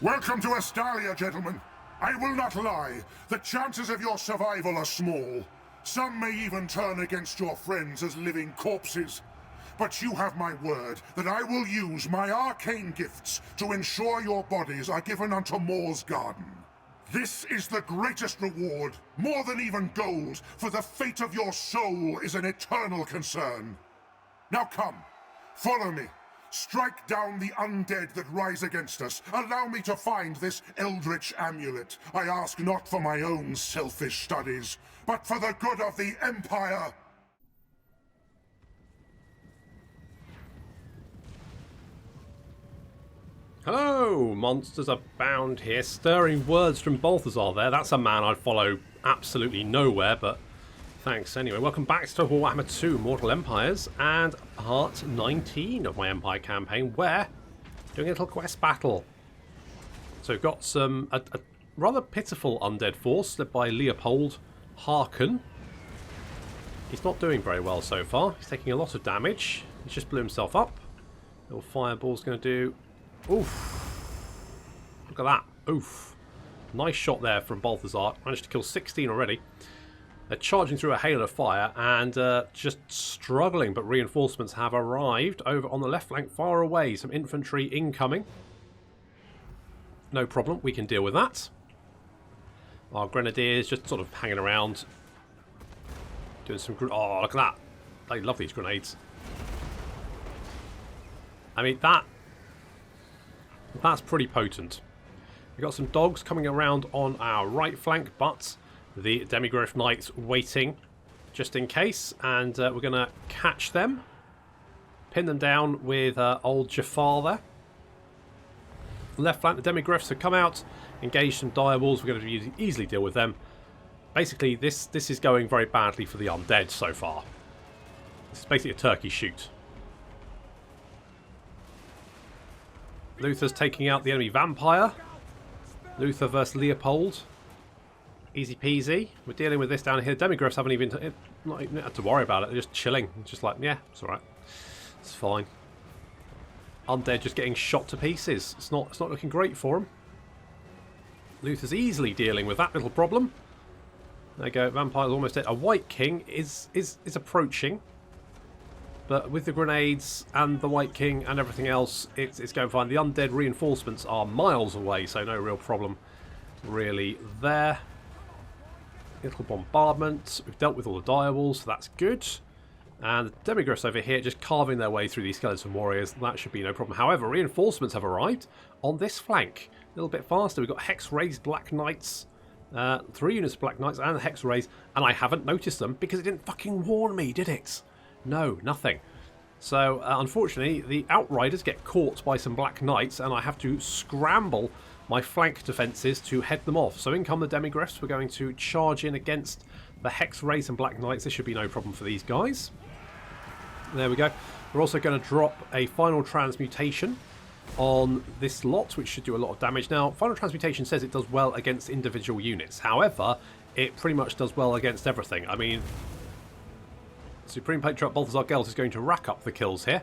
Welcome to Astalia, gentlemen. I will not lie. The chances of your survival are small. Some may even turn against your friends as living corpses. But you have my word that I will use my arcane gifts to ensure your bodies are given unto Mor's garden. This is the greatest reward, more than even gold, for the fate of your soul is an eternal concern. Now come, follow me. Strike down the undead that rise against us. Allow me to find this eldritch amulet. I ask not for my own selfish studies, but for the good of the Empire. Hello, MonstersAbound here. Stirring words from Balthazar there. That's a man I'd follow absolutely nowhere, but thanks anyway. Welcome back to Warhammer 2 Mortal Empires and part 19 of my Empire campaign, where we're doing a little quest battle. So we've got a rather pitiful undead force led by Leopold Harken. He's not doing very well so far. He's taking a lot of damage. He's just blew himself up. Little fireball's going to do... Oof. Look at that. Oof. Nice shot there from Balthazar. Managed to kill 16 already. They're charging through a hail of fire and just struggling, but reinforcements have arrived over on the left flank far away. Some infantry incoming. No problem, we can deal with that. Our grenadiers just sort of hanging around. Doing some... Oh, look at that. They love these grenades. I mean, that's pretty potent. We've got some dogs coming around on our right flank, but the Demigryph Knights waiting just in case, and we're going to catch them, pin them down with old Jafar there. Left flank, the Demigryphs have come out, engaged some direwolves. We're going to easily deal with them. Basically, this is going very badly for the undead so far. It's basically a turkey shoot. Lothir's taking out the enemy vampire. Lothir versus Leopold. Easy peasy. We're dealing with this down here. Demigryphs haven't even not even had to worry about it. They're just chilling. It's just like, yeah, it's alright. It's fine. Undead just getting shot to pieces. It's not looking great for them. Lothir's easily dealing with that little problem. There you go. Vampire's almost dead. A White King is approaching. But with the grenades and the White King and everything else, it's going fine. The undead reinforcements are miles away, so no real problem really there. Little bombardment. We've dealt with all the direwolves, so that's good. And the Demigryphs over here just carving their way through these skeleton warriors. That should be no problem. However, reinforcements have arrived on this flank. A little bit faster. We've got Hex-Raised Black Knights. 3 units of Black Knights and Hex-Raised. And I haven't noticed them because it didn't fucking warn me, did it? No, nothing. So, unfortunately, the Outriders get caught by some Black Knights, and I have to scramble my flank defences to head them off. So in come the Demigryphs. We're going to charge in against the Hex-Raised and Black Knights. This should be no problem for these guys. There we go. We're also going to drop a Final Transmutation on this lot, which should do a lot of damage. Now, Final Transmutation says it does well against individual units. However, it pretty much does well against everything. I mean... Supreme Patriarch Balthazar Gelt is going to rack up the kills here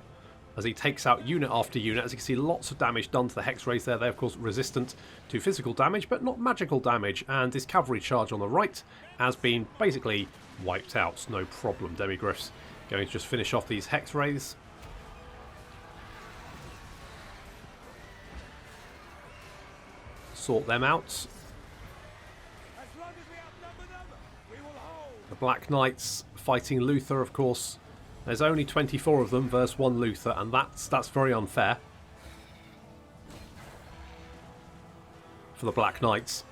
as he takes out unit after unit. As you can see, lots of damage done to the Hex-Rays there. They're, of course, resistant to physical damage, but not magical damage. And this cavalry charge on the right has been basically wiped out. No problem. Demigryphs going to just finish off these Hex-Rays. Sort them out. The Black Knights fighting Lothir, of course. There's only 24 of them versus 1 Lothir, and that's very unfair for the Black Knights.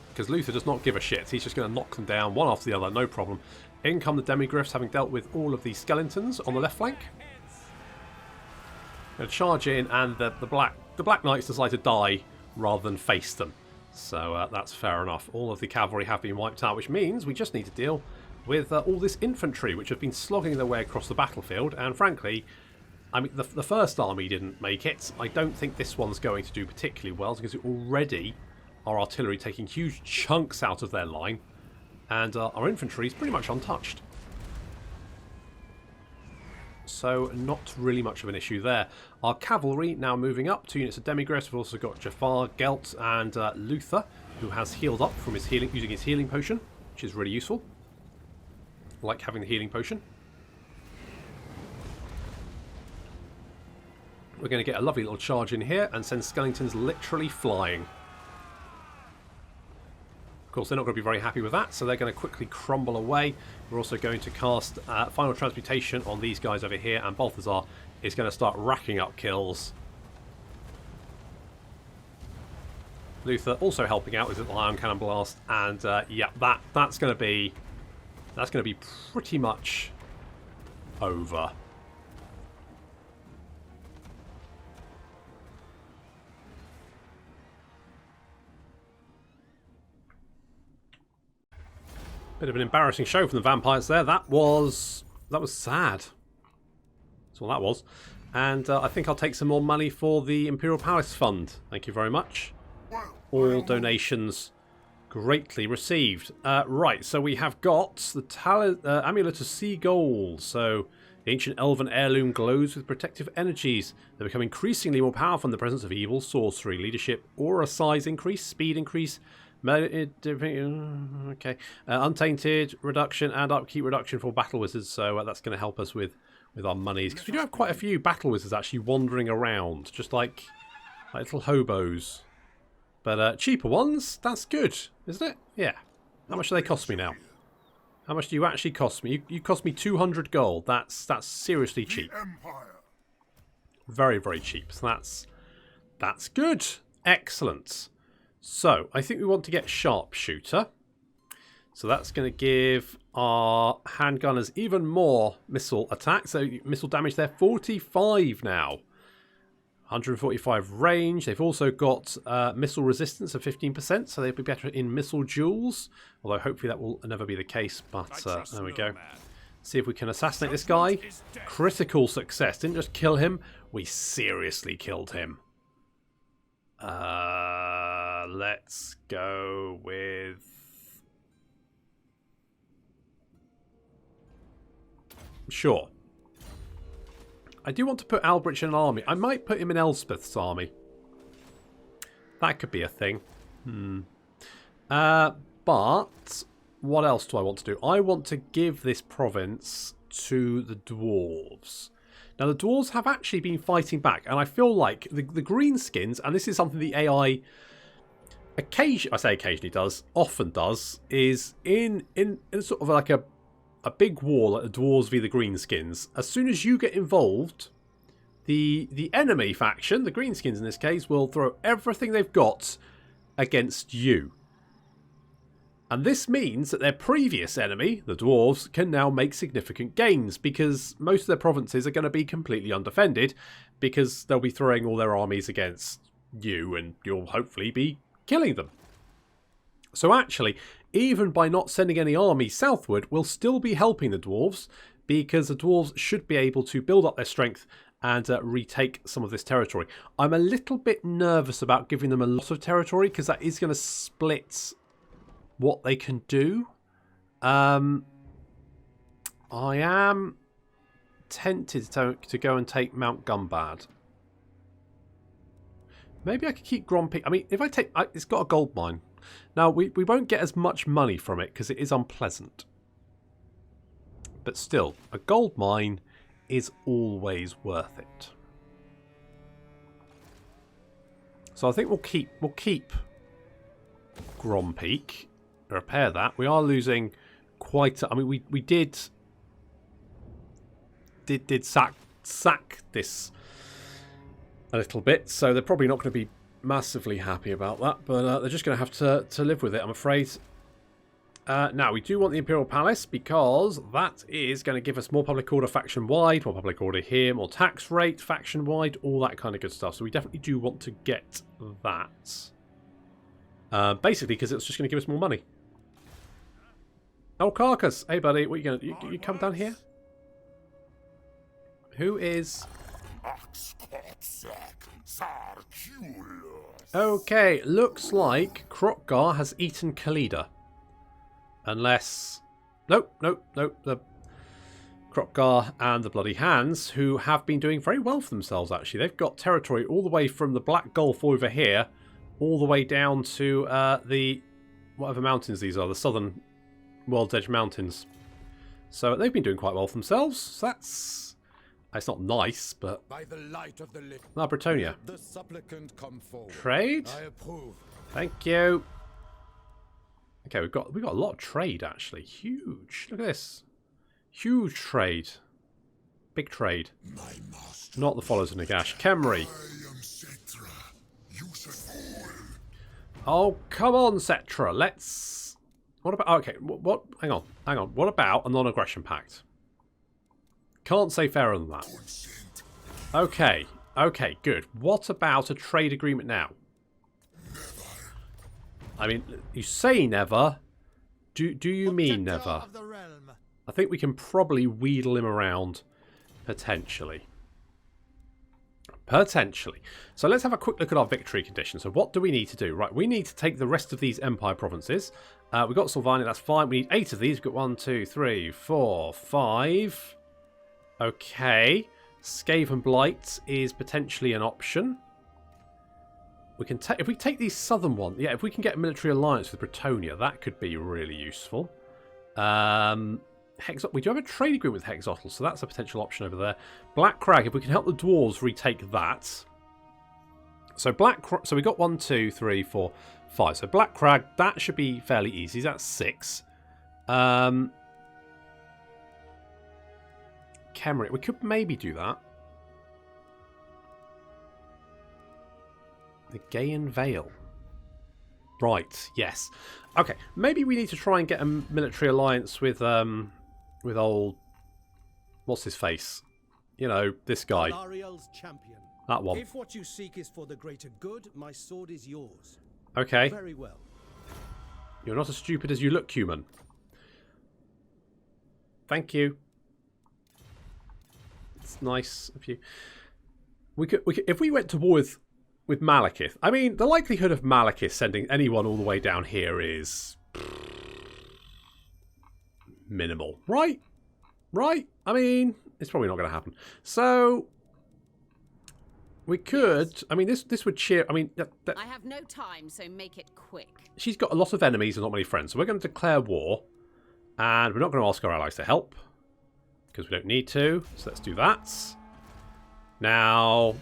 Because Lothir does not give a shit. He's just going to knock them down one after the other, no problem. In come the Demigryphs, having dealt with all of these skeletons on the left flank. Going to charge in, and the Black Knights decide to die rather than face them. So that's fair enough. All of the cavalry have been wiped out, which means we just need to deal with all this infantry, which have been slogging their way across the battlefield. And frankly, I mean, the first army didn't make it. I don't think this one's going to do particularly well, because already our artillery taking huge chunks out of their line, and our infantry is pretty much untouched. So so not really much of an issue there. Our cavalry now moving up, 2 units of Demigriffs. We've also got Jafar, Gelt, and Lothir, who has healed up from his healing, using his healing potion, which is really useful. I like having the healing potion. We're going to get a lovely little charge in here and send skeletons literally flying. Of course, they're not going to be very happy with that, so they're going to quickly crumble away. We're also going to cast Final Transmutation on these guys over here, and Balthazar is going to start racking up kills. Lothir also helping out with the Iron Cannon Blast, and yeah, that's going to be pretty much over. Bit of an embarrassing show from the vampires there. That was sad. That's what that was. And I think I'll take some more money for the Imperial Palace Fund. Thank you very much. All donations greatly received. Right, so we have got the Amulet of Sea Gold. So the ancient elven heirloom glows with protective energies. They become increasingly more powerful in the presence of evil, sorcery, leadership, aura size increase, speed increase, okay, untainted reduction and upkeep reduction for battle wizards. So that's going to help us with our monies, because we do have quite a few battle wizards actually wandering around, just like little hobos. But cheaper ones, that's good, isn't it? Yeah. How much do they cost me now? How much do you actually cost me? You cost me 200 gold. That's seriously cheap. Very, very cheap. So that's good. Excellent. So, I think we want to get Sharpshooter. So that's going to give our handgunners even more missile attack. So missile damage there, 45 now. 145 range. They've also got missile resistance of 15%, so they'll be better in missile duels. Although hopefully that will never be the case, but there we go. See if we can assassinate this guy. Critical success. Didn't just kill him, we seriously killed him. Let's go with... Sure. I do want to put Alberich in an army. I might put him in Elspeth's army. That could be a thing. But what else do I want to do? I want to give this province to the dwarves. Now, the dwarves have actually been fighting back, and I feel like the Greenskins, and this is something the AI occasionally does, often does, is in sort of like a big war like the dwarves v the Greenskins. As soon as you get involved, the enemy faction, the Greenskins in this case, will throw everything they've got against you. And this means that their previous enemy, the dwarves, can now make significant gains, because most of their provinces are going to be completely undefended, because they'll be throwing all their armies against you, and you'll hopefully be killing them. So actually, even by not sending any armies southward, we'll still be helping the dwarves, because the dwarves should be able to build up their strength and retake some of this territory. I'm a little bit nervous about giving them a lot of territory, because that is going to split what they can do. I am tempted to go and take Mount Gumbad. Maybe I could keep Grompeak. I mean, if I take... it's got a gold mine. Now, we won't get as much money from it because it is unpleasant. But still, a gold mine is always worth it. So I think we'll keep Grompeak. Repair that. We are losing quite... I mean, we did sack this a little bit, so they're probably not going to be massively happy about that, but they're just going to have to live with it, I'm afraid. Now, we do want the Imperial Palace, because that is going to give us more public order faction-wide, more public order here, more tax rate faction-wide, all that kind of good stuff. So we definitely do want to get that. Basically, because it's just going to give us more money. Oh, Carcass! Hey, buddy, what are you going to... You come down here? Who is... Okay, looks like Krokgar has eaten Khalida. Unless... Nope. Krogar and the Bloody Hands, who have been doing very well for themselves, actually. They've got territory all the way from the Black Gulf over here, all the way down to the whatever mountains these are, the southern World's Edge Mountains. So they've been doing quite well for themselves. So that's... It's not nice, but... By the light of the Britonia. the supplicant come forward. Trade? I approve. Thank you. Okay, we've got a lot of trade, actually. Huge. Look at this. Huge trade. Big trade. My master. Not the followers of Nagash. Khemri. I am Cetra. You said fool. Oh, come on, Cetra. Let's... What about... Okay, what? Hang on. What about a non-aggression pact? Can't say fairer than that. Consent. Okay, good. What about a trade agreement now? Never. I mean, you say never. Do you mean never? I think we can probably wheedle him around, potentially. Potentially. So let's have a quick look at our victory conditions. So what do we need to do? Right, we need to take the rest of these Empire provinces. We've got Sylvania, that's fine. We need 8 of these. We've got 1, 2, 3, 4, 5. Okay. Skaven Blight is potentially an option. We can if we take these southern ones, yeah, if we can get a military alliance with Britonia, that could be really useful. We do have a trade agreement with Hexotl, so that's a potential option over there. Black Crag, if we can help the dwarves retake that. So so we got 1, 2, 3, 4, 5. So Black Crag, that should be fairly easy. That's 6. Khemri, we could maybe do that. The Gaian Vale. Right, yes. Okay, maybe we need to try and get a military alliance with old... What's his face? You know, this guy. Champion. That one. If what you seek is for the greater good, my sword is yours. Okay. Very well. You're not as stupid as you look, human. Thank you. It's nice of you. We could if we went to war with Malekith. I mean, the likelihood of Malekith sending anyone all the way down here is minimal, right? Right? I mean, it's probably not going to happen. So we could. I mean, this would cheer. I mean, I have no time, so make it quick. She's got a lot of enemies and not many friends, so we're going to declare war, and we're not going to ask our allies to help because we don't need to. So let's do that. Now,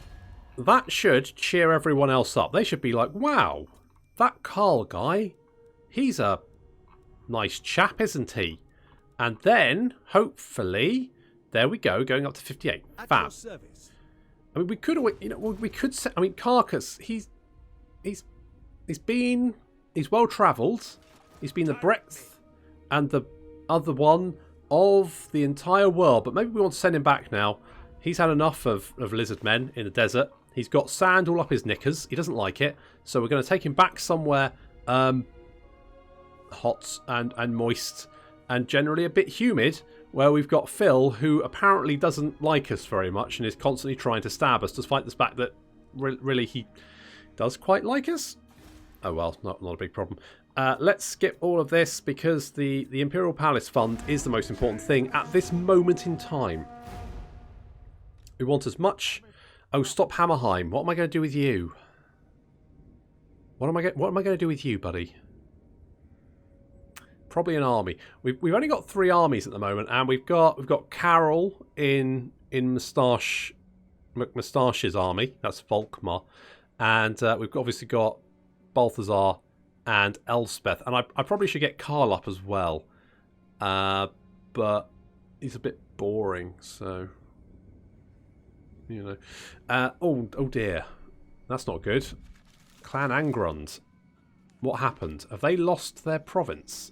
that should cheer everyone else up. They should be like, wow, that Carl guy, he's a nice chap, isn't he? And then, hopefully, there we go, going up to 58. Fab. I mean, we could, you know, we could say, I mean, Carcass, he's well travelled. He's been the breadth and the other one of the entire world. But maybe we want to send him back now. He's had enough of lizard men in the desert. He's got sand all up his knickers. He doesn't like it. So we're going to take him back somewhere hot and moist and generally a bit humid, where we've got Phil, who apparently doesn't like us very much and is constantly trying to stab us, despite the fact that really he does quite like us. Oh well, not a big problem. Let's skip all of this because the Imperial Palace Fund is the most important thing at this moment in time. We want as much... Oh, stop Hammerheim. What am I going to do with you? What am I going to do with you, buddy? Probably an army. We've only got 3 armies at the moment, and we've got Carol in Moustache's army. That's Volkmar, and we've obviously got Balthazar and Elspeth, and I probably should get Karl up as well, but he's a bit boring, so you know. Oh dear, that's not good. Clan Angrund. What happened? Have they lost their province?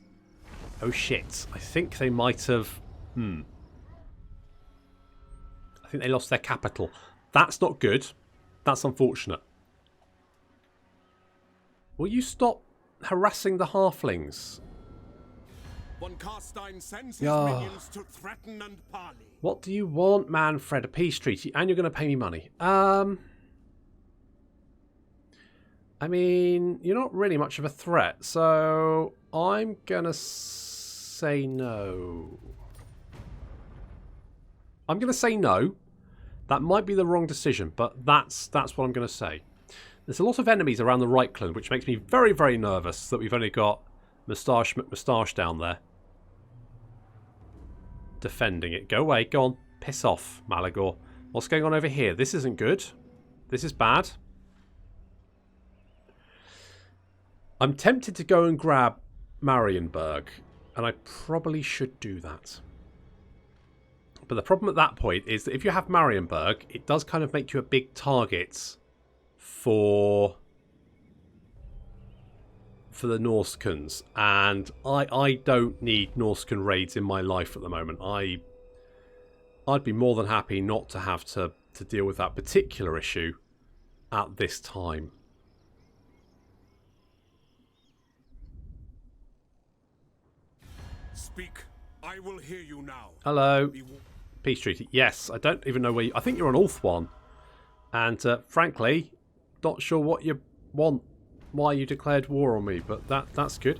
Oh shit, I think they might have... I think they lost their capital. That's not good. That's unfortunate. Will you stop harassing the halflings? Von Carstein sends his minions to threaten and parley. What do you want, Manfred? A peace treaty, and you're going to pay me money. I mean, you're not really much of a threat, so I'm going to say no. I'm going to say no. That might be the wrong decision, but that's what I'm going to say. There's a lot of enemies around the right clan, which makes me very, very nervous that we've only got Moustache McMoustache down there. Defending it. Go away. Go on. Piss off, Malagor. What's going on over here? This isn't good. This is bad. I'm tempted to go and grab Marienburg, and I probably should do that. But the problem at that point is that if you have Marienburg, it does kind of make you a big target for the Norskans, and I don't need Norskan raids in my life at the moment. I'd be more than happy not to have to deal with that particular issue at this time. Speak. I will hear you now. Hello. Peace treaty. Yes, I don't even know where you... I think you're on Ulth1. And frankly, not sure what you want, why you declared war on me, but that's good.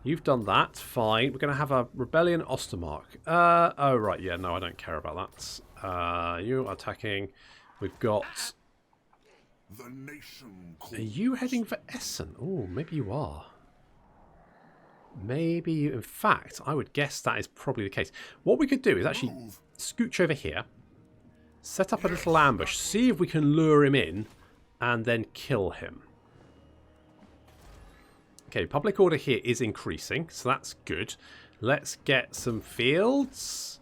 You've done that. Fine. We're going to have a rebellion Ostermark. Oh, right. Yeah, no, I don't care about that. You are attacking. We've got... The nation Are you heading for Essen? Oh, maybe you are. Maybe you... In fact, I would guess that is probably the case. What we could do is actually scooch over here, set up a little ambush, see if we can lure him in, and then kill him. Okay, public order here is increasing, so that's good. Let's get some fields.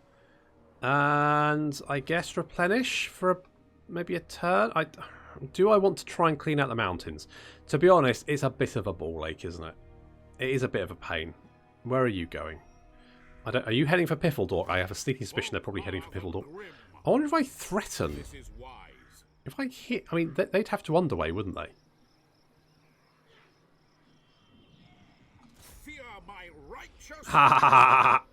And I guess replenish for maybe a turn. Do I want to try and clean out the mountains? To be honest, it's a bit of a ball ache, isn't it? It is a bit of a pain. Where are you going? Are you heading for Piffledork? I have a sneaking suspicion they're probably heading for Piffledork. I wonder if I threaten. If I hit... I mean, they'd have to underway, wouldn't they? Ha ha ha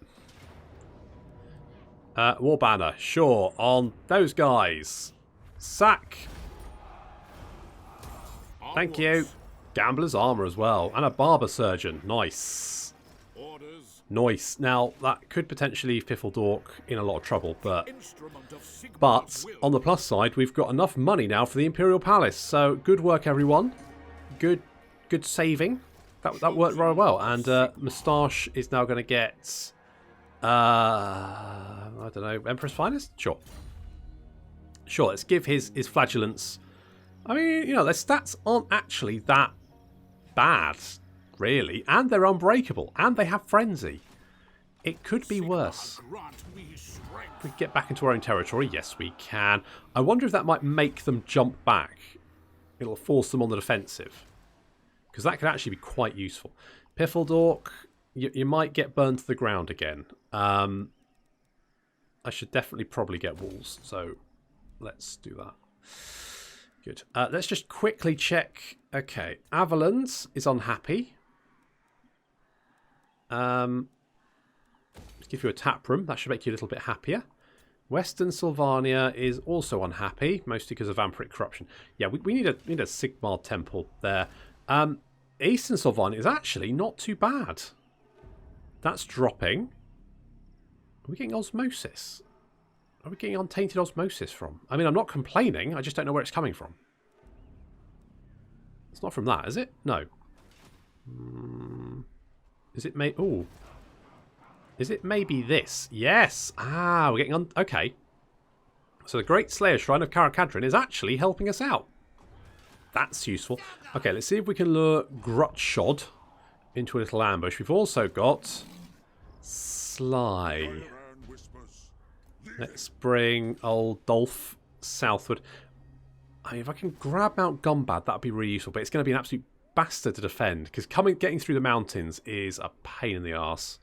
ha! War banner, sure, on those guys. Sack. Thank you. Gambler's armor as well, and a barber surgeon. Nice. Nice. Now that could potentially leave Piffledork in a lot of trouble, but on the plus side, we've got enough money now for the Imperial Palace. So good work, everyone. Good saving. That worked very well, and Moustache is now going to get, I don't know, Emperor's Finest? Sure. Sure, let's give his flagellants. I mean, you know, their stats aren't actually that bad, really, and they're unbreakable, and they have Frenzy. It could be worse. If we get back into our own territory, yes, we can. I wonder if that might make them jump back. It'll force them on the defensive. Because that could actually be quite useful. Piffledork, you might get burned to the ground again. I should definitely probably get walls. So let's do that. Good. Let's just quickly check. Okay. Avalon's is unhappy. Let's give you a tap room. That should make you a little bit happier. Western Sylvania is also unhappy, mostly because of vampiric corruption. Yeah, we need a Sigmar temple there. Eastern Sylvania is actually not too bad. That's dropping. Are we getting osmosis? Are we getting untainted osmosis from? I mean, I'm not complaining. I just don't know where it's coming from. It's not from that, is it? No. Is it maybe... Ooh. Is it maybe this? Yes. Ah, we're getting... Okay. So the Great Slayer Shrine of Karakadrin is actually helping us out. That's useful. Okay, let's see if we can lure Grutshod into a little ambush. We've also got Sly. Let's bring old Dolph southward. I mean, if I can grab Mount Gumbad, that would be really useful. But it's going to be an absolute bastard to defend, because getting through the mountains is a pain in the arse.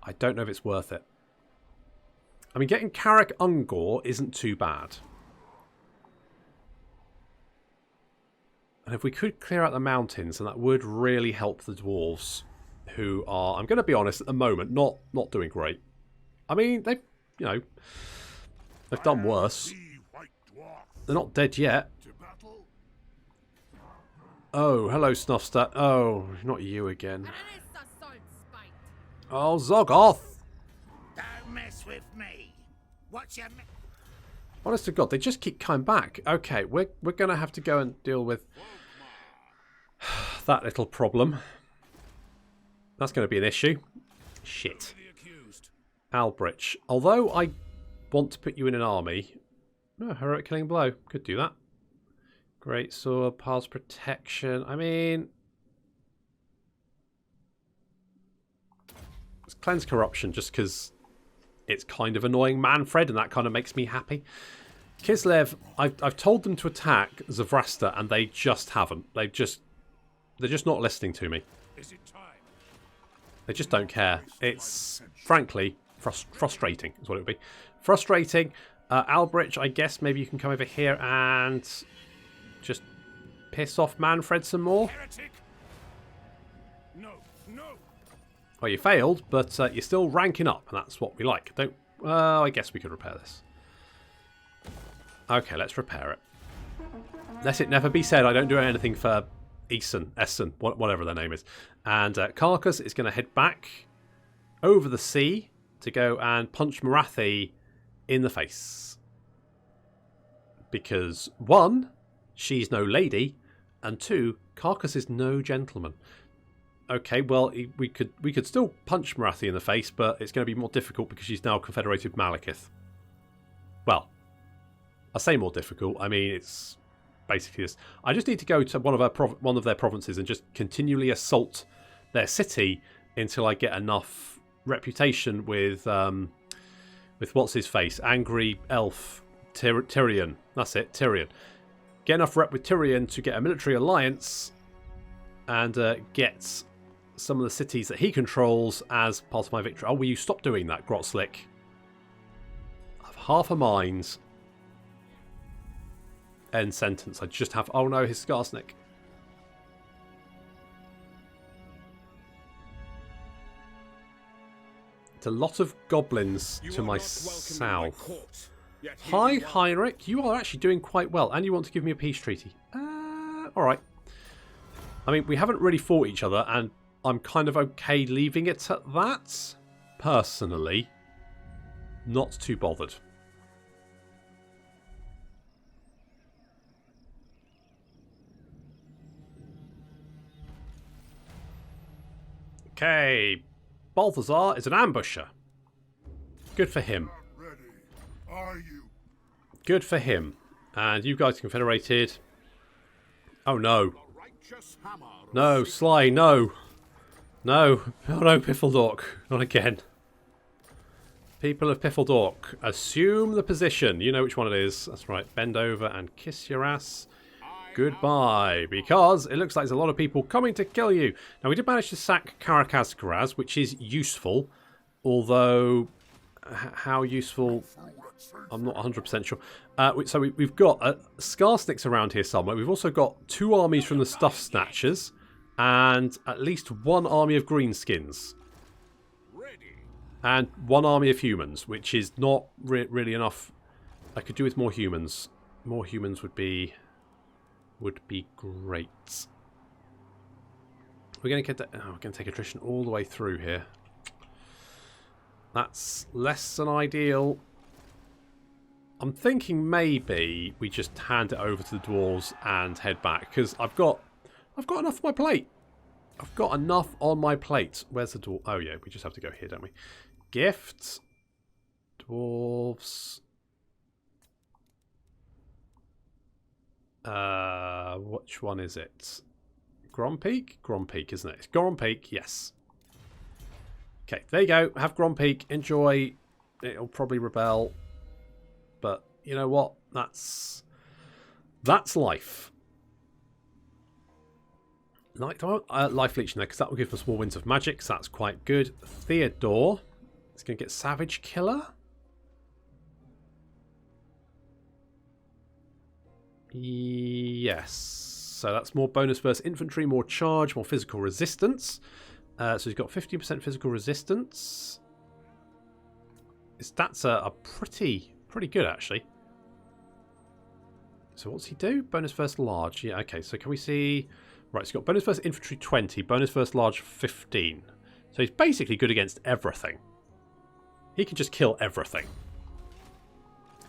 I don't know if it's worth it. I mean, getting Karak Ungor isn't too bad. And if we could clear out the mountains, then that would really help the dwarves, who are, I'm going to be honest, at the moment, not doing great. I mean, they've done worse. They're not dead yet. Oh, hello, Snuffstat. Oh, not you again. Oh, Zoggoth! Don't mess with me. What's your... Honest to God, they just keep coming back. Okay, we're going to have to go and deal with that little problem. That's going to be an issue. Shit. Albrich. Although I want to put you in an army... No, heroic killing blow. Could do that. Great sword, piles protection. I mean... Let's cleanse corruption just because it's kind of annoying Manfred and that kind of makes me happy. Kislev, I've told them to attack Zavrasta and they just haven't. They're just not listening to me. They just don't care. It's frankly frustrating is what it would be. Frustrating. Albrich, I guess maybe you can come over here and just piss off Manfred some more. No, no. Well, you failed, but you're still ranking up, and that's what we like. Don't. I guess we could repair this. Okay, let's repair it. Let it never be said I don't do anything for Essen, whatever their name is. And Carcass is going to head back over the sea to go and punch Marathi in the face. Because, 1, she's no lady, and 2, Carcass is no gentleman. Okay, well, we could still punch Marathi in the face, but it's going to be more difficult because she's now confederated with Malekith. Well, I say more difficult. I mean, it's basically this. I just need to go to one of their provinces and just continually assault their city until I get enough reputation with what's his face, angry elf Tyrion. That's it, Tyrion. Get enough rep with Tyrion to get a military alliance and get some of the cities that he controls as part of my victory. Oh, will you stop doing that, Grotslick? I've half a mind. End sentence. I just have... Oh no, his Skarsnik. It's a lot of goblins to my south. Hi, Heinrich. You are actually doing quite well. And you want to give me a peace treaty. Alright. I mean, we haven't really fought each other, and I'm kind of okay leaving it at that. Personally. Not too bothered. Okay. Balthazar is an ambusher. Good for him. Ready, are you? Good for him. And you guys confederated. Oh no. No, Sly, no. No. Oh no, Piffledork. Not again. People of Piffledork, assume the position. You know which one it is. That's right. Bend over and kiss your ass. Goodbye. Because it looks like there's a lot of people coming to kill you. Now, we did manage to sack Karakazkaraz, which is useful. Although, how useful... I'm not 100% sure. So we've got Skarsniks around here somewhere. We've also got 2 armies from the Stuff Snatchers. And at least 1 army of Greenskins. And 1 army of humans, which is not really enough. I could do with more humans. More humans would be great. We're going to get we're going to take attrition all the way through here. That's less than ideal. I'm thinking maybe we just hand it over to the dwarves and head back, because I've got enough on my plate. I've got enough on my plate. Where's the dwarf? Oh yeah, we just have to go here, don't we? Gifts, dwarves. Which one is it? Grompeak? Grompeak, isn't it? It's Grompeak, yes. Okay, there you go. Have Grompeak. Enjoy. It'll probably rebel. But you know what? That's life. Life Leech in there, because that will give us more Winds of Magic, so that's quite good. Theodore. It's going to get Savage Killer. Yes. So that's more bonus versus infantry, more charge, more physical resistance. So he's got 15% physical resistance. His stats are pretty good, actually. So what's he do? Bonus versus large. Yeah, okay. So can we see... Right, so he's got bonus versus infantry 20, bonus versus large 15. So So he's basically good against everything. He can just kill everything.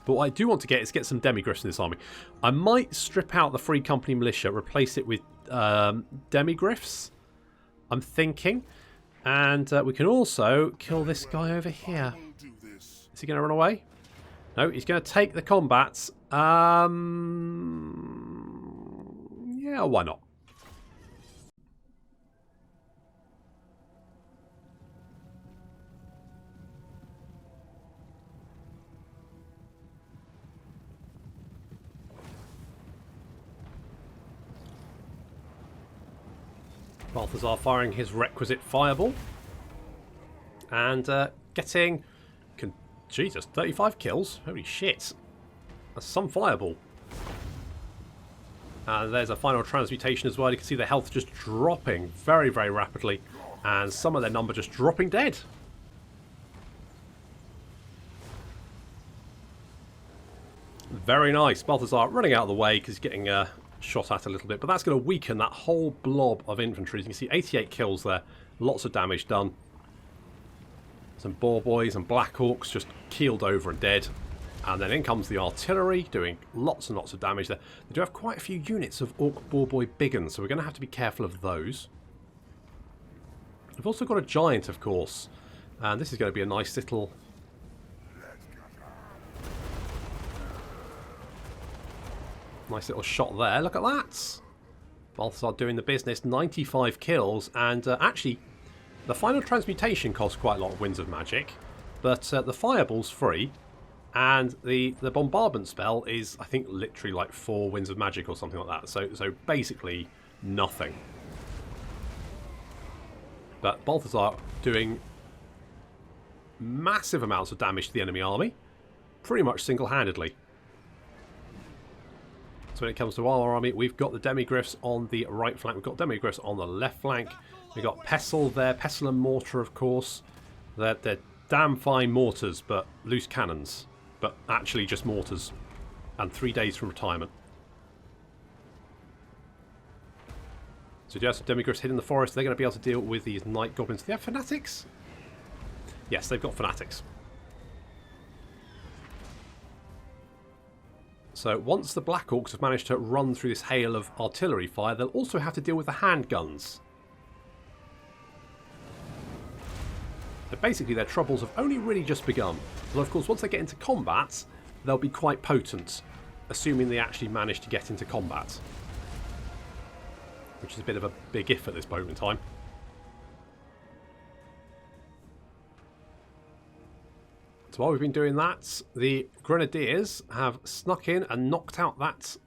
But what I do want to get is get some demigriffs in this army. I might strip out the Free Company Militia, replace it with demigriffs, I'm thinking. And we can also kill this guy over here. Is he going to run away? No, he's going to take the combats. Yeah, why not? Balthazar firing his requisite fireball. And getting... Jesus, 35 kills? Holy shit. That's some fireball. And there's a final transmutation as well. You can see their health just dropping very, very rapidly. And some of their number just dropping dead. Very nice. Balthazar running out of the way because he's getting shot at a little bit. But that's going to weaken that whole blob of infantry. As you can see, 88 kills there. Lots of damage done. Some boar boys and black hawks just keeled over and dead. And then in comes the artillery, doing lots and lots of damage there. They do have quite a few units of orc boar boy big uns, so we're going to have to be careful of those. We've also got a giant, of course. And this is going to be a nice little... nice little shot there. Look at that. Balthazar doing the business. 95 kills. And actually... the final transmutation costs quite a lot of winds of magic, but the fireball's free, and the bombardment spell is, I think, literally like 4 winds of magic or something like that. So basically nothing. But Balthazar doing massive amounts of damage to the enemy army, pretty much single-handedly. So when it comes to our army, we've got the demigriffs on the right flank, we've got demigriffs on the left flank. We've got Pestle there, Pestle and Mortar, of course. They're damn fine mortars, but loose cannons. But actually just mortars. And 3 days from retirement. So just demigriffs hidden in the forest. They're going to be able to deal with these night goblins. Do they have fanatics? Yes, they've got fanatics. So once the Black Orcs have managed to run through this hail of artillery fire, they'll also have to deal with the handguns. But basically their troubles have only really just begun. Well, of course, once they get into combat, they'll be quite potent, assuming they actually manage to get into combat. Which is a bit of a big if at this moment in time. So while we've been doing that, the Grenadiers have snuck in and knocked out that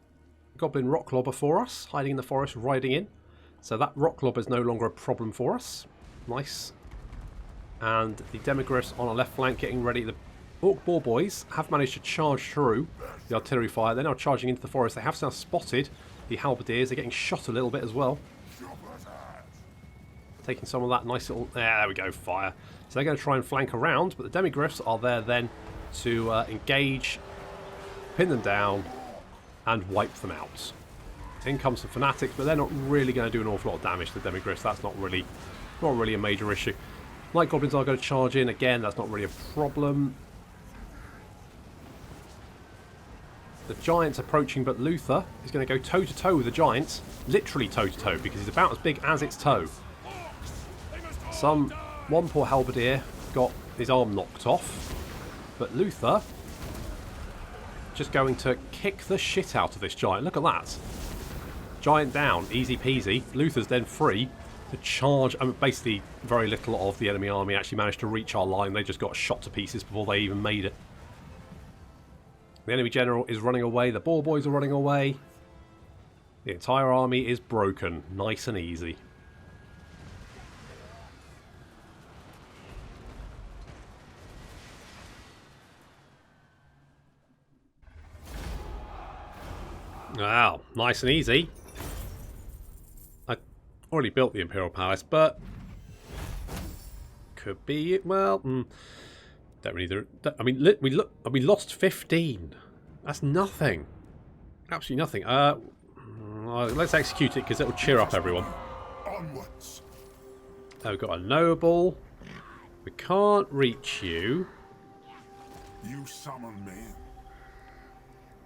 Goblin Rocklobber for us, hiding in the forest, riding in. So that Rocklobber is no longer a problem for us. Nice. And the demigriffs on our left flank getting ready. The Orc Boar Boys have managed to charge through the artillery fire. They're now charging into the forest. They have now spotted the Halberdiers. They're getting shot a little bit as well. Taking some of that nice little... there we go, fire. So they're going to try and flank around, but the demigriffs are there then to engage, pin them down, and wipe them out. In comes some fanatics, but they're not really going to do an awful lot of damage to the demigriffs. That's not really a major issue. Night goblins are going to charge in again. That's not really a problem. The giant's approaching, but Lothir is going to go toe-to-toe with the giant. Literally toe-to-toe, because he's about as big as its toe. One poor halberdier got his arm knocked off. But Lothir just going to kick the shit out of this giant. Look at that. Giant down. Easy peasy. Lothir's then free to charge. I mean, basically, very little of the enemy army actually managed to reach our line. They just got shot to pieces before they even made it. The enemy general is running away. The boar boys are running away. The entire army is broken. Nice and easy. Wow, nice and easy. I already built the Imperial Palace, but could be, well, don't really. I mean, we lost 15. That's nothing. Absolutely nothing. Let's execute it because it will cheer up everyone. Onwards. We've got a noble. We can't reach you. You summon me.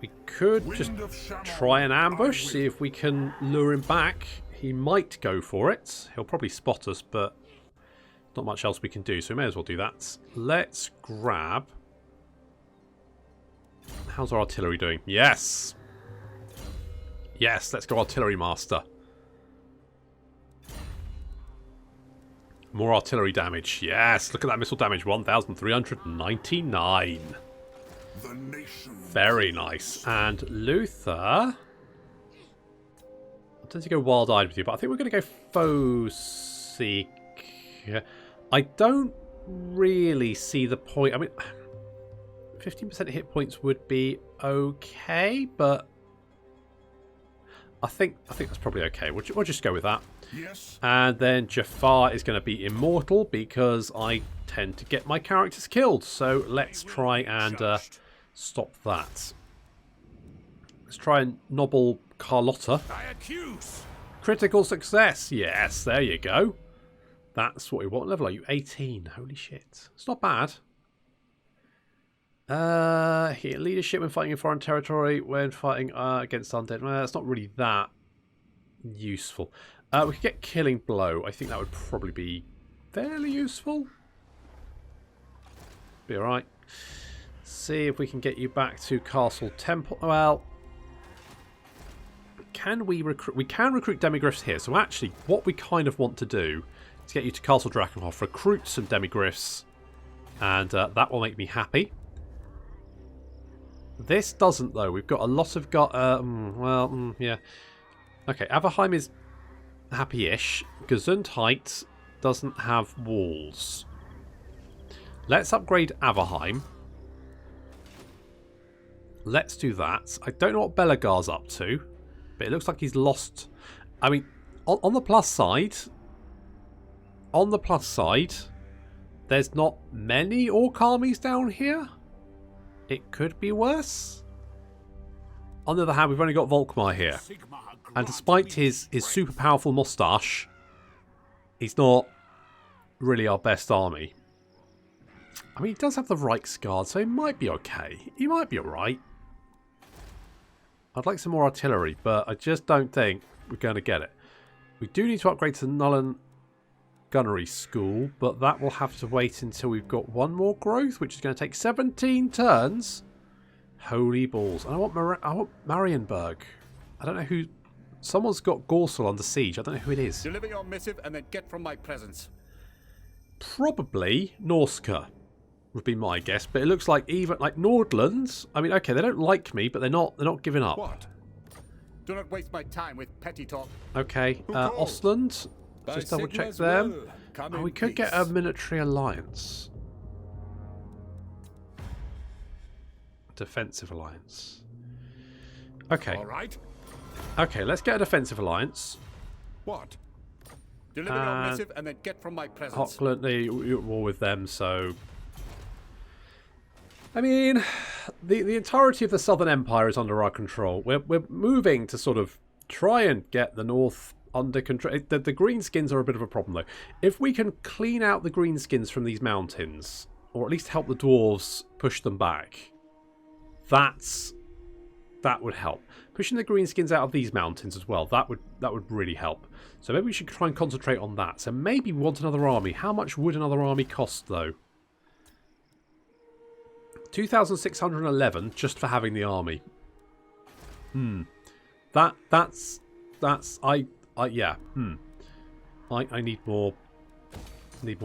We could just try an ambush, see if we can lure him back. He might go for it. He'll probably spot us, but not much else we can do, so we may as well do that. Let's grab... How's our artillery doing? Yes! Yes, let's go Artillery Master. More artillery damage. Yes, look at that missile damage. 1,399. The nation. Very nice. And Lothir... I tend to go wild-eyed with you, but I think we're going to go Foe-Seek. I don't really see the point. I mean, 15% hit points would be okay, but I think that's probably okay. We'll just go with that. Yes. And then Jafar is going to be immortal because I tend to get my characters killed. So let's try and stop that. Let's try and nobble Carlotta. I accuse. Critical success. Yes, there you go. That's what we want. What level are you? 18. Holy shit. It's not bad. Here, leadership when fighting in foreign territory, when fighting against undead. Well, it's not really that useful. We could get Killing Blow. I think that would probably be fairly useful. Be alright. See if we can get you back to Castle Temple. Well, can we recruit? We can recruit demigryphs here. So actually, what we kind of want to do is get you to Castle Drakenhof, recruit some demigryphs, and that will make me happy. This doesn't, though. We've got a lot of... yeah. Okay, Averheim is happy-ish. Gesundheit doesn't have walls. Let's upgrade Averheim. Let's do that. I don't know what Belagar's up to, but it looks like he's lost... I mean, on the plus side... On the plus side, there's not many orc armies down here. It could be worse. On the other hand, we've only got Volkmar here. And despite his super powerful moustache, he's not really our best army. I mean, he does have the Reichsguard, so he might be okay. He might be alright. I'd like some more artillery, but I just don't think we're going to get it. We do need to upgrade to Nullen Gunnery School, but that will have to wait until we've got one more growth, which is going to take 17 turns. Holy balls. And I want Marienburg. I don't know who... Someone's got Gorsel under siege. I don't know who it is. Deliver your missive and then get from my presence. Probably Norska would be my guess, but it looks like even like Nordlands. I mean, okay, they don't like me, but they're not giving up. What? Do not waste my time with petty talk. Okay, Ostland. Just double check them. Oh, we could get a military alliance. Defensive alliance. Okay. All right. Okay, let's get a defensive alliance. What? Deliver your missive and then get from my presence. Hochland, you're at war with them, so... I mean, the entirety of the Southern Empire is under our control. We're moving to sort of try and get the North under control. The Greenskins are a bit of a problem, though. If we can clean out the Greenskins from these mountains, or at least help the dwarves push them back, that would help. Pushing the Greenskins out of these mountains as well, that would really help. So maybe we should try and concentrate on that. So maybe we want another army. How much would another army cost, though? 2,611 just for having the army. That's yeah. I need more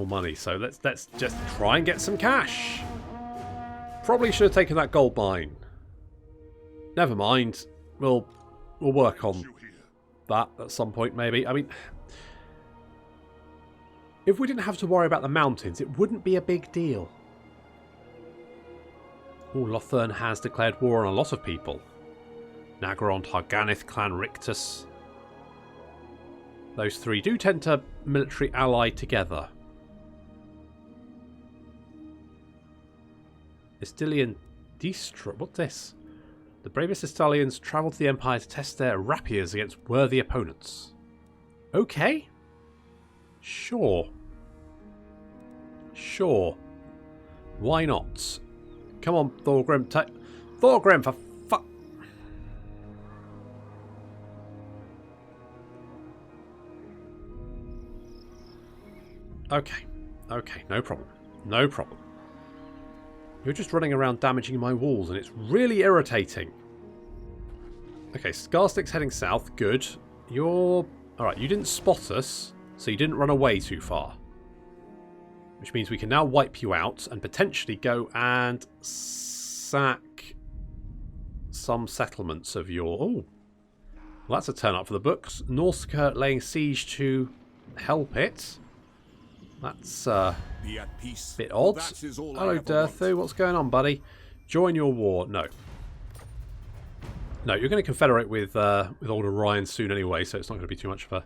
money. So let's just try and get some cash. Probably should have taken that gold mine. Never mind. We'll work on that at some point, maybe. I mean, if we didn't have to worry about the mountains, it wouldn't be a big deal. Oh, Lothir has declared war on a lot of people. Nagaron, Targanith, Clan Rictus. Those three do tend to military ally together. Estilian Distra. What's this? The bravest Estalians travel to the Empire to test their rapiers against worthy opponents. Okay. Sure. Sure. Why not? Come on, Thorgrim. Thorgrim, for fuck. Okay. Okay, no problem. No problem. You're just running around damaging my walls, and it's really irritating. Okay, Scarstick's heading south. Good. You're... Alright, you didn't spot us, so you didn't run away too far. Which means we can now wipe you out and potentially go and sack some settlements of your... Oh, well, that's a turn up for the books. Norsca laying siege to help it. That's a bit odd. Hello, Durthu. What's going on, buddy? Join your war. No. No, you're going to confederate with old Orion soon anyway, so it's not going to be too much of a...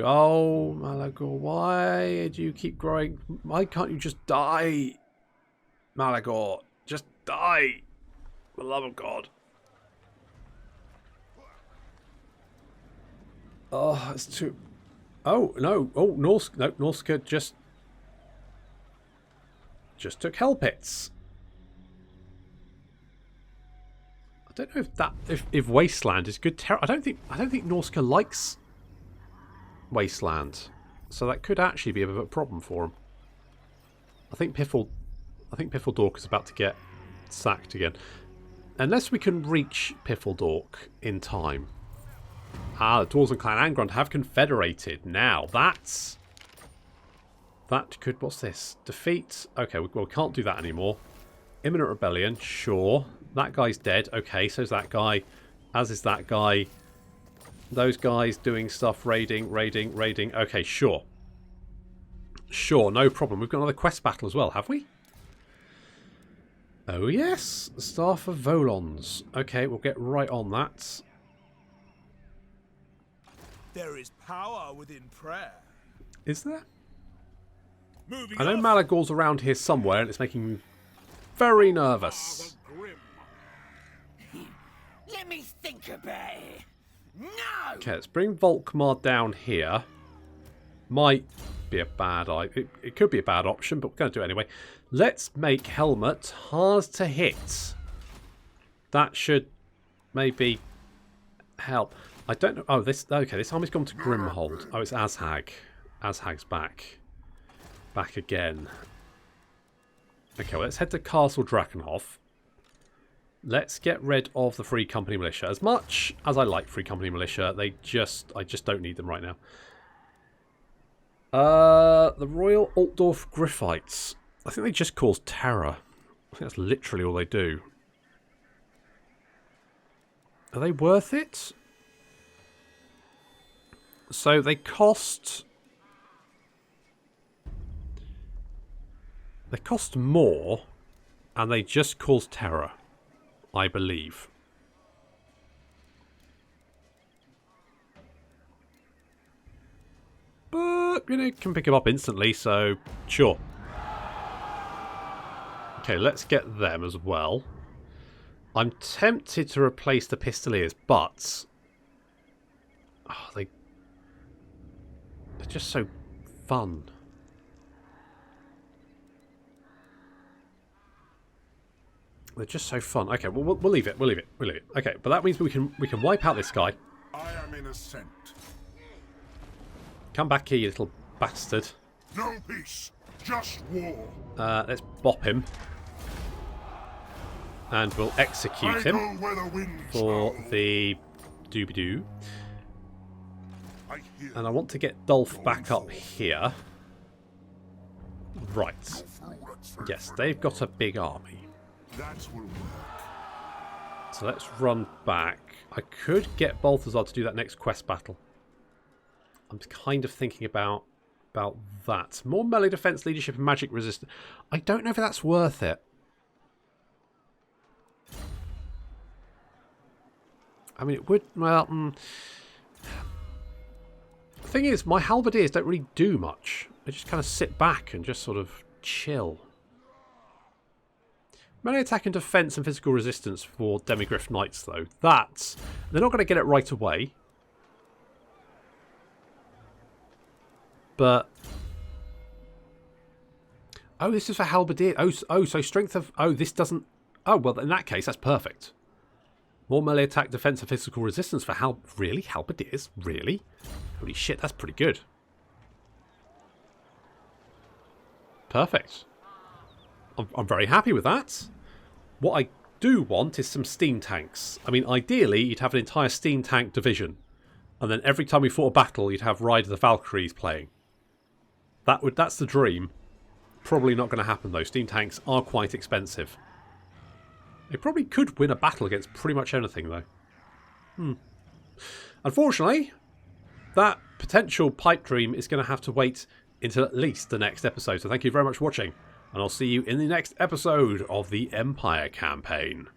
Oh, Malagor, why do you keep growing? Why can't you just die? Malagor, just die. For the love of God. Oh, it's too... Oh, no. Oh, Norsk... No, Norsca just took Hell Pits. I don't know if that... If Wasteland is good terror. I don't think Norsca likes Wasteland. So that could actually be a bit of a problem for him. I think Piffledork is about to get sacked again. Unless we can reach Piffledork in time. Ah, the Dwarves and Clan Angrand have confederated. Now, that could... What's this? Defeat... Okay, well, we can't do that anymore. Imminent Rebellion, sure. That guy's dead. Okay, so's that guy. As is that guy. Those guys doing stuff. Raiding. Okay, sure. Sure, no problem. We've got another quest battle as well, have we? Oh, yes. Staff of Volons. Okay, we'll get right on that. There is power within prayer. Is there? Moving I know off. Malagor's around here somewhere and it's making me very nervous. Let me think about it. No! Okay, let's bring Volkmar down here. Might be a bad idea. It could be a bad option, but we're going to do it anyway. Let's make Helmut hard to hit. That should maybe help. I don't know. Oh, this... Okay, this army's gone to Grimhold. Oh, it's Azhag. Azhag's back. Back again. Okay, well, let's head to Castle Drakenhof. Let's get rid of the Free Company Militia. As much as I like Free Company Militia, I just don't need them right now. The Royal Altdorf Griffites. I think they just cause terror. I think that's literally all they do. Are they worth it? So they cost... They cost more, and they just cause terror, I believe. But, you know, you can pick them up instantly, so sure. Okay, let's get them as well. I'm tempted to replace the Pistoliers, but... Oh, they're just so fun. They're just so fun. Okay, well, we'll leave it. We'll leave it. Okay, but that means we can wipe out this guy. I am in ascent. Come back here, you little bastard. No peace, just war. Let's bop him. And we'll execute him where the winds for howl. the doobie-doo. I hear And I want to get Dolph back up here. Right. Yes, they've got a big army. that will work. So let's run back. I could get Balthazar to do that next quest battle. I'm kind of thinking about that. More melee defense, leadership, and magic resistance. I don't know if that's worth it. I mean, it would... Well, the thing is, my halberdiers don't really do much. They just kind of sit back and just sort of chill. Melee attack and defense and physical resistance for Demigryph Knights, though. That's... They're not going to get it right away. But... Oh, this is for halberdier. Oh, so strength of... Oh, this doesn't... Oh, well, in that case, that's perfect. More melee attack, defense, and physical resistance for Really? Halberdiers? Really? Holy shit, that's pretty good. Perfect. I'm very happy with that. What I do want is some steam tanks. I mean, ideally, you'd have an entire steam tank division. And then every time we fought a battle, you'd have Ride of the Valkyries playing. That's the dream. Probably not going to happen, though. Steam tanks are quite expensive. They probably could win a battle against pretty much anything, though. Unfortunately, that potential pipe dream is going to have to wait until at least the next episode. So thank you very much for watching, and I'll see you in the next episode of the Empire campaign.